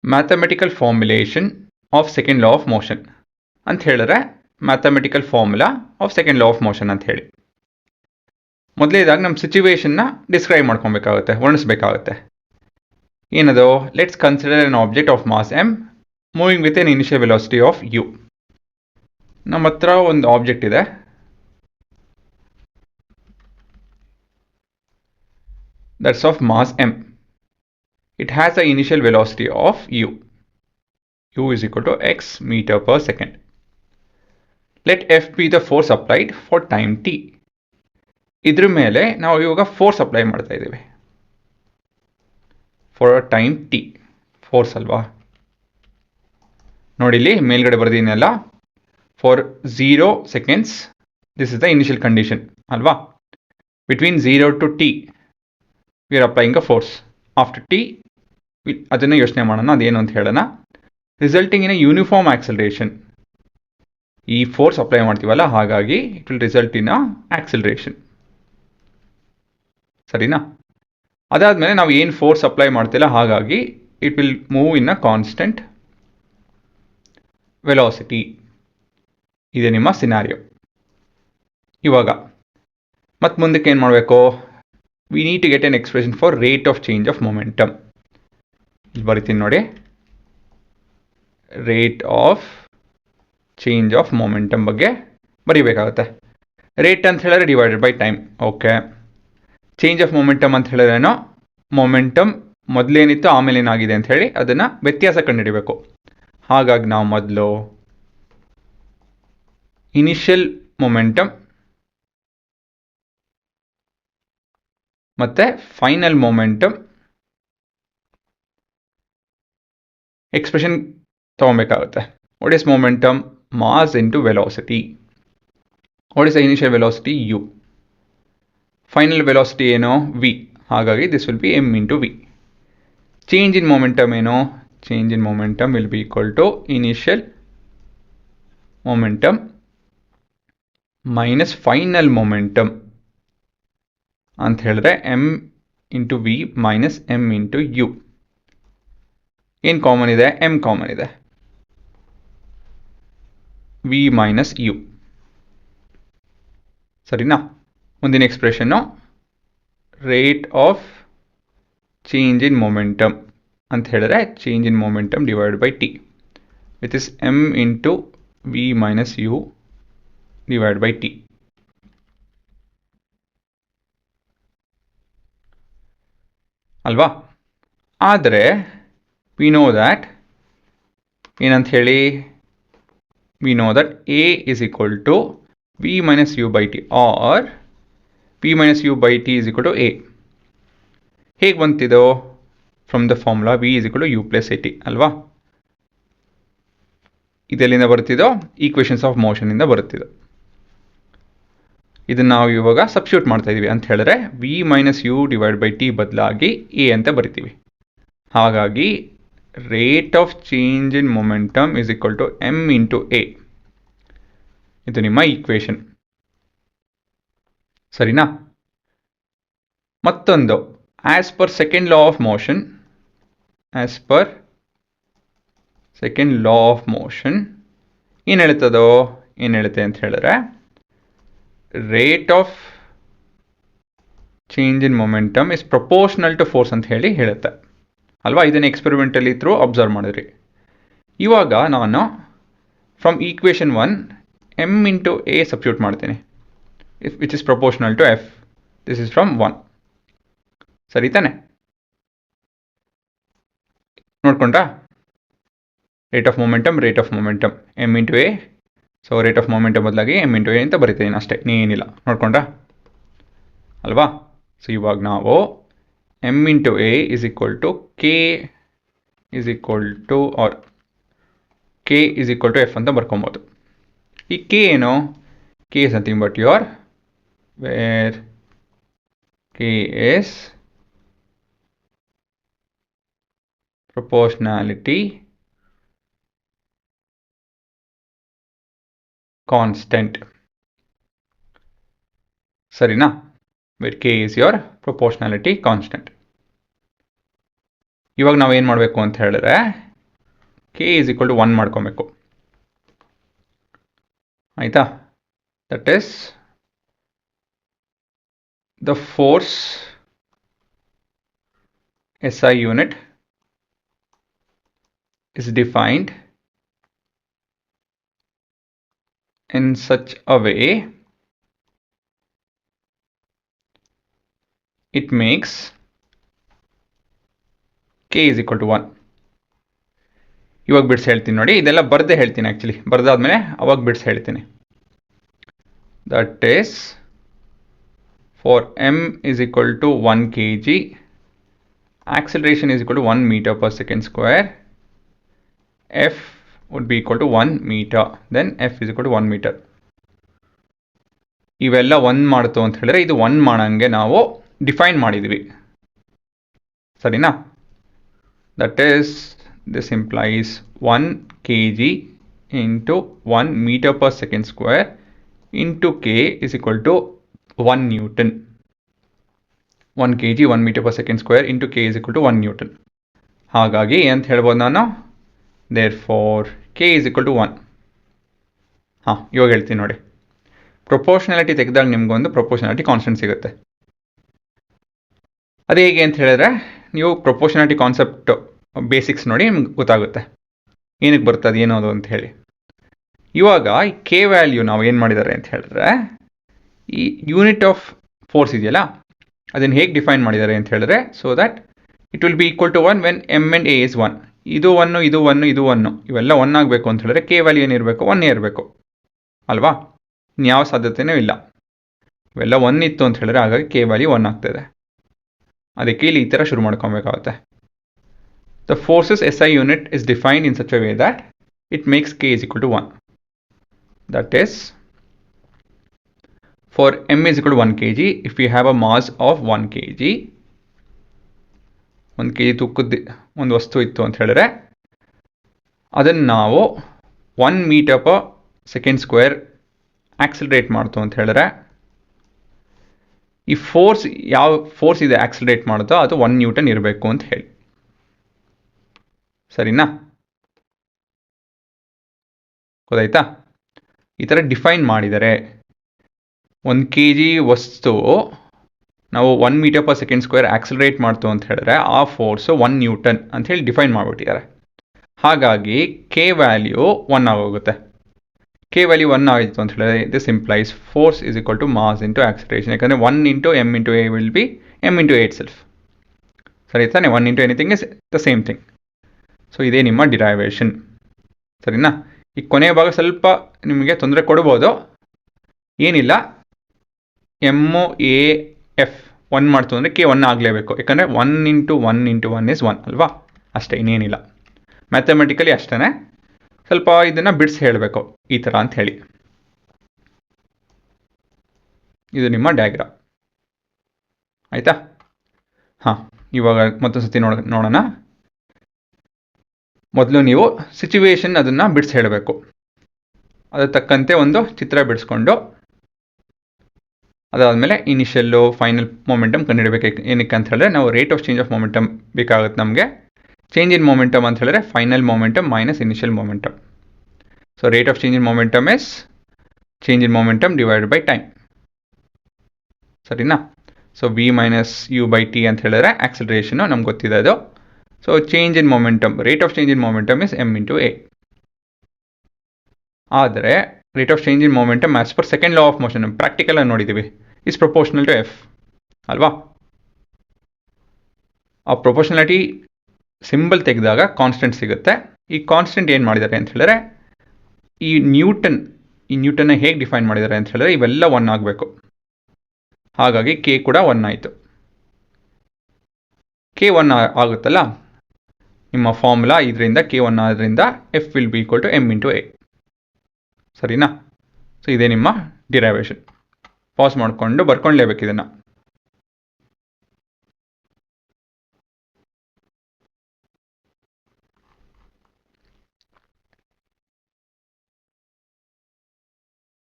Mathematical formulation of second law of motion ಅಂತ ಹೇಳಿದ್ರೆ mathematical formula of second law of motion ಅಂತ ಹೇಳಿ. ಮೊದಲೇದಾಗಿ ನಮ್ಮ ಸಿಚುವೇಶನ್ನ ಡಿಸ್ಕ್ರೈಬ್ ಮಾಡ್ಕೊಬೇಕಾಗುತ್ತೆ, ವರ್ಣಿಸ್ಬೇಕಾಗುತ್ತೆ. ಏನದು? Let's consider an object of mass m moving with an initial velocity of u. ನಮ್ಮ ಹತ್ರ ಒಂದು ಆಬ್ಜೆಕ್ಟ್ ಇದೆ, that's of mass m. It has an initial velocity of u. u is equal to x meter per second. Let F be the force applied for time t. ಇದ್ರ ಮೇಲೆ ನಾವು ಇವಾಗ force apply ಮಾಡ್ತಾ ಇದ್ದೀವಿ for time t. Force ಅಲ್ವಾ? ನೋಡಿ ಇಲ್ಲಿ ಮೇಲ್ಗಡೆ ಬರ್ದಿನಲ್ಲ, for 0 seconds this is the initial condition ಅಲ್ವಾ? Between 0 to t we are applying a force. After t ಅದನ್ನು ಯೋಚನೆ ಮಾಡೋಣ, ಅದೇನು ಅಂತ ಹೇಳೋಣ. Resulting in a uniform acceleration. ಈ ಫೋರ್ಸ್ ಅಪ್ಲೈ ಮಾಡ್ತೀವಲ್ಲ, ಹಾಗಾಗಿ it will result in a acceleration. ಸರಿನಾ? ಅದಾದಮೇಲೆ ನಾವು ಏನು ಫೋರ್ಸ್ ಅಪ್ಲೈ ಮಾಡ್ತಿಲ್ಲ, ಹಾಗಾಗಿ it will move in a constant velocity. ಇದೆ ನಿಮ್ಮ ಸಿನಾರಿಯೋ. ಇವಾಗ ಮತ್ತೆ ಮುಂದಕ್ಕೆ ಏನು ಮಾಡಬೇಕು? V need to get an expression for rate of change of momentum. ಇಲ್ಲಿ ಬರಿತೀನಿ ನೋಡಿ, rate of change of momentum ಬಗ್ಗೆ ಬರೀಬೇಕಾಗುತ್ತೆ. ರೇಟ್ ಅಂತ ಹೇಳಿದ್ರೆ divided by time. Okay. Change of momentum ಅಂತ ಹೇಳಿದ್ರೇನೋ, ಮೊಮೆಂಟಮ್ ಮೊದಲೇನಿತ್ತು ಆಮೇಲೆ ಏನಾಗಿದೆ ಅಂತ ಹೇಳಿ ಅದನ್ನು ವ್ಯತ್ಯಾಸ ಕಂಡುಹಿಡಿಬೇಕು. ಹಾಗಾಗಿ ನಾವು ಮೊದಲು ಇನಿಷಿಯಲ್ ಮೊಮೆಂಟಮ್ ಮತ್ತು ಫೈನಲ್ ಮೊಮೆಂಟಮ್ ಎಕ್ಸ್ಪ್ರೆಷನ್ ತೊಗೊಬೇಕಾಗುತ್ತೆ. What is momentum? Mass into velocity. What is the initial velocity? u. Final velocity ಏನು? v. ಹಾಗಾಗಿ this will be m into v. Change in momentum ಏನು? Change in momentum will be equal to initial momentum minus final momentum ಅಂತ ಹೇಳಿದ್ರೆ m into v minus m into u. ಏನು common ಇದೆ? m common ಇದೆ. v minus u. ಸರಿನಾ? ಮುಂದಿನ expression rate of change in momentum ಅಂತ ಹೇಳಿದ್ರೆ change in momentum divide by t, which is m into v minus u divide by t. ಅಲ್ವಾ? ಆದರೆ we know that ಏನಂತ ಹೇಳಿ, we know that a is equal to v minus u by t or p minus u by t is equal to a. ಹೇಗೆ ಬಂತಿದೋ? From the formula v is equal to u plus at ಅಲ್ವಾ? ಇದೆಲ್ಲಿಂದ ಬರ್ತಿದೋ? Equations of ಮೋಷನಿಂದ ಬರುತ್ತಿದ್ದು. ಇದನ್ನು ನಾವು ಇವಾಗ substitute ಮಾಡ್ತಾ ಇದ್ದೀವಿ ಅಂತ ಹೇಳಿದ್ರೆ v minus u divide by t ಬದಲಾಗಿ a ಅಂತ ಬರಿತೀವಿ. ಹಾಗಾಗಿ rate of change in momentum is equal to m into a. ಇದು ನಿಮ್ಮ ಈಕ್ವೇಷನ್. ಸರಿನಾ? ಮತ್ತೊಂದು, as per second law of motion, as per second law of motion ಏನು ಹೇಳ್ತದೋ? ಏನು ಹೇಳುತ್ತೆ ಅಂತ ಹೇಳಿದ್ರೆ rate of change in momentum is proportional to force ಅಂತ ಹೇಳಿ ಹೇಳುತ್ತೆ ಅಲ್ವಾ? ಇದನ್ನು ಎಕ್ಸ್ಪೆರಿಮೆಂಟಲ್ಲಿ ಥ್ರೂ ಅಬ್ಸರ್ವ್ ಮಾಡಿದ್ರಿ. ಇವಾಗ ನಾನು from equation 1 m into a substitute ಮಾಡ್ತೀನಿ, which is proportional to f. This is from 1. ಸರಿ ತಾನೆ? ನೋಡ್ಕೊಂಡ್ರಾ? Rate of momentum m into a. So rate of momentum ಬದಲಾಗಿ m ಇಂಟು a ಅಂತ ಬರಿತೀನಿ ಅಷ್ಟೇ, ಇನ್ನೇನಿಲ್ಲ. ನೋಡ್ಕೊಂಡ್ರಾ? ಅಲ್ವಾ? ಸೊ ಇವಾಗ ನಾವು m into a is equal to k is equal to or k is equal to f ಅಂತ ಬರ್ಕೊಬೋದು. ಈ k ಏನು? k is nothing but your where k is proportionality constant. ಸರಿನಾ? where k is your proportionality constant. ಇವಾಗ ನಾವು ಏನು ಮಾಡಬೇಕು ಅಂತ ಹೇಳಿದ್ರೆ ಕೆ ಈಸ್ ಈಕ್ವಲ್ ಟು 1 ಮಾಡ್ಕೊಬೇಕು. ಆಯಿತಾ? That is the force SI unit is defined in such a way it makes K is equal to 1. ಇವಾಗ ಬಿಡ್ಸ್ ಹೇಳ್ತೀನಿ ನೋಡಿ, ಇದೆಲ್ಲ ಬರ್ದೇ ಹೇಳ್ತೀನಿ. ಆ್ಯಕ್ಚುಲಿ ಬರ್ದಾದ್ಮೇಲೆ ಅವಾಗ ಬಿಡ್ಸ್ ಹೇಳ್ತೀನಿ. That is for m is equal to 1 kg, acceleration is equal to 1 meter per second square, F would be equal to 1 meter, then F is equal to 1 meter. ಇವೆಲ್ಲ 1 ಮಾಡ್ತು ಅಂತ ಹೇಳಿದ್ರೆ ಇದು 1 ಮಾಡಂಗೆ ನಾವು ಡಿಫೈನ್ ಮಾಡಿದ್ವಿ, ಸರಿನಾ? That is this implies 1 kg into 1 meter per second square into K is equal to 1 Newton. 1 kg 1 meter per second square into K is equal to 1 Newton. ಹಾಗಾಗಿ ಅಂತ ಹೇಳ್ಬೋದು ನಾನು, therefore K is equal to 1. ಇವಾಗ ಹೇಳ್ತೀನಿ ನೋಡಿ. Proportionality ತೆಗೆದಾಗ ನಿಮ್ಗೊಂದು proportionality constant ಸಿಗುತ್ತೆ. ಅದು ಹೇಗೆ ಅಂತ ಹೇಳಿದ್ರೆ, ನೀವು ಪ್ರೊಪೋರ್ಷನಾಲಿಟಿ ಕಾನ್ಸೆಪ್ಟ್ ಬೇಸಿಕ್ಸ್ ನೋಡಿ ನಿಮ್ಗೆ ಗೊತ್ತಾಗುತ್ತೆ ಏನಕ್ಕೆ ಬರ್ತದೆ ಏನೋದು ಅಂತ ಹೇಳಿ. ಇವಾಗ ಈ ಕೆ ವ್ಯಾಲ್ಯೂ ನಾವು ಏನು ಮಾಡಿದ್ದಾರೆ ಅಂತ ಹೇಳಿದ್ರೆ, ಈ ಯೂನಿಟ್ ಆಫ್ ಫೋರ್ಸ್ ಇದೆಯಲ್ಲ ಅದನ್ನು ಹೇಗೆ ಡಿಫೈನ್ ಮಾಡಿದ್ದಾರೆ ಅಂತ ಹೇಳಿದ್ರೆ, so that it will be equal to 1 when m and a is 1. ಇದು 1 ಇದು 1 ಇದು 1 ಇವೆಲ್ಲ 1 ಆಗಬೇಕು ಅಂತ ಹೇಳಿದ್ರೆ ಕೆ ವ್ಯಾಲ್ಯೂ ಏನಿರಬೇಕು, 1 ಇರಬೇಕು ಅಲ್ವಾ? ಇನ್ಯಾವ ಸಾಧ್ಯತೆಯೂ ಇಲ್ಲ. ಇವೆಲ್ಲ 1 ಇತ್ತು ಅಂತ ಹೇಳಿದ್ರೆ ಹಾಗಾಗಿ ಕೆ ವ್ಯಾಲ್ಯೂ 1 ಆಗ್ತದೆ. ಅದಕ್ಕೆ ಇಲ್ಲಿ ಈ ಥರ ಶುರು ಮಾಡ್ಕೊಬೇಕಾಗುತ್ತೆ. The forces SI unit is defined in such a way that it makes K is equal to 1. That is, for m is equal to 1 kg, if we have a mass of 1 kg, 1 kg ತೂಕದ ಒಂದು ವಸ್ತು ಇತ್ತು ಅಂತ ಹೇಳಿದ್ರೆ ಅದನ್ನು ನಾವು 1 meter per second square accelerate ಮಾಡ್ತು ಅಂತ ಹೇಳಿದ್ರೆ, ಈ ಫೋರ್ಸ್ ಯಾವ ಫೋರ್ಸ್ ಇದೆ ಆಕ್ಸಿಲರೇಟ್ ಮಾಡುತ್ತೋ ಅದು 1 ನ್ಯೂಟನ್ ಇರಬೇಕು ಅಂತ ಹೇಳಿ, ಸರಿನಾ? ಗೊತ್ತಾಯ್ತಾ? ಈ ಥರ ಡಿಫೈನ್ ಮಾಡಿದರೆ 1 kg ವಸ್ತು ನಾವು 1 meter per second square accelerate ಮಾಡ್ತು ಅಂತ ಹೇಳಿದ್ರೆ ಆ ಫೋರ್ಸು 1 ನ್ಯೂಟನ್ ಅಂತ ಹೇಳಿ ಡಿಫೈನ್ ಮಾಡಿಬಿಟ್ಟಿದ್ದಾರೆ. ಹಾಗಾಗಿ ಕೆ ವ್ಯಾಲ್ಯೂ 1 ಆಗೋಗುತ್ತೆ. ಕೆ ವ್ಯಾಲ್ಯೂ 1 ಆಯಿತು ಅಂತ ಹೇಳಿದ್ರೆ this implies force is equal to mass into acceleration. ಯಾಕಂದರೆ 1 into m into a will be m into a itself, ಸರಿ ತಾನೆ? 1 into anything is the same thing. So ಇದೇ ನಿಮ್ಮ derivation, ಸರಿನಾ? ಈ ಕೊನೆಯ ಭಾಗ ಸ್ವಲ್ಪ ನಿಮಗೆ ತೊಂದರೆ ಕೊಡ್ಬೋದು, ಏನಿಲ್ಲ. ಎಮ್ಮು ಎ ಎಫ್ 1 ಮಾಡ್ತು ಅಂದರೆ ಕೆ 1 ಆಗಲೇಬೇಕು, ಯಾಕಂದರೆ 1 ಇಂಟು 1 ಇಂಟು 1 ಇಸ್ 1 ಅಲ್ವಾ? ಅಷ್ಟೇ, ಇನ್ನೇನಿಲ್ಲ. ಮ್ಯಾಥಮೆಟಿಕಲಿ ಅಷ್ಟೇ. ಸ್ವಲ್ಪ ಇದನ್ನು ಬಿಡಿಸಿ ಹೇಳಬೇಕು ಈ ಥರ ಅಂತ ಹೇಳಿ. ಇದು ನಿಮ್ಮ ಡಯಾಗ್ರಾಮ್, ಆಯಿತಾ? ಇವಾಗ ಮತ್ತೊಂದು ಸತಿ ನೋಡೋಣ. ಮೊದಲು ನೀವು ಸಿಚುವೇಶನ್ ಅದನ್ನು ಬಿಡಿಸಿ ಹೇಳಬೇಕು. ಅದರ ತಕ್ಕಂತೆ ಒಂದು ಚಿತ್ರ ಬಿಡಿಸ್ಕೊಂಡು ಅದಾದಮೇಲೆ ಇನಿಷಿಯಲ್ಲು ಫೈನಲ್ ಮೊಮೆಂಟಮ್ ಕಂಡುಹಿಡಬೇಕು. ಏನಕ್ಕೆ ಅಂತ ಹೇಳಿದ್ರೆ ನಾವು rate of change of momentum ಬೇಕಾಗುತ್ತೆ ನಮಗೆ. ಚೇಂಜ್ ಇನ್ ಮೊಮೆಂಟಮ್ ಅಂತ ಹೇಳಿದ್ರೆ final momentum minus initial momentum. So rate of change in momentum is change in momentum divided by time, ಸರಿನಾ? So v minus U by T ಅಂತ ಹೇಳಿದ್ರೆ acceleration ನಮ್ಗೆ ಗೊತ್ತಿದೆ ಅದು. So change in momentum, rate of change in momentum is m into a. ಆದರೆ rate of change in momentum as per second law of motion practical ಆಗಿ ನೋಡಿದ್ದೀವಿ, is proportional to F ಅಲ್ವಾ? ಆ ಪ್ರೊಪೋರ್ಷನಾಲಿಟಿ ಸಿಂಬಲ್ ತೆಗೆದಾಗ constant ಸಿಗುತ್ತೆ. ಈ constant ಏನು ಮಾಡಿದ್ದಾರೆ ಅಂತ ಹೇಳಿದ್ರೆ, ಈ ನ್ಯೂಟನ್ನ ಹೇಗೆ ಡಿಫೈನ್ ಮಾಡಿದ್ದಾರೆ ಅಂತ ಹೇಳಿದ್ರೆ ಇವೆಲ್ಲ 1 ಆಗಬೇಕು. ಹಾಗಾಗಿ ಕೆ ಕೂಡ 1 ಆಯಿತು. ಕೆ 1 ಆಗುತ್ತಲ್ಲ ನಿಮ್ಮ ಫಾರ್ಮುಲಾ, ಇದರಿಂದ ಕೆ 1 ಆದ್ರಿಂದ f will be equal to m into a, ಸರಿನಾ? ಸೊ ಇದೇ ನಿಮ್ಮ ಡಿರೈವೇಷನ್. ಪಾಸ್ ಮಾಡಿಕೊಂಡು ಬರ್ಕೊಳ್ಳೇಬೇಕು ಇದನ್ನು.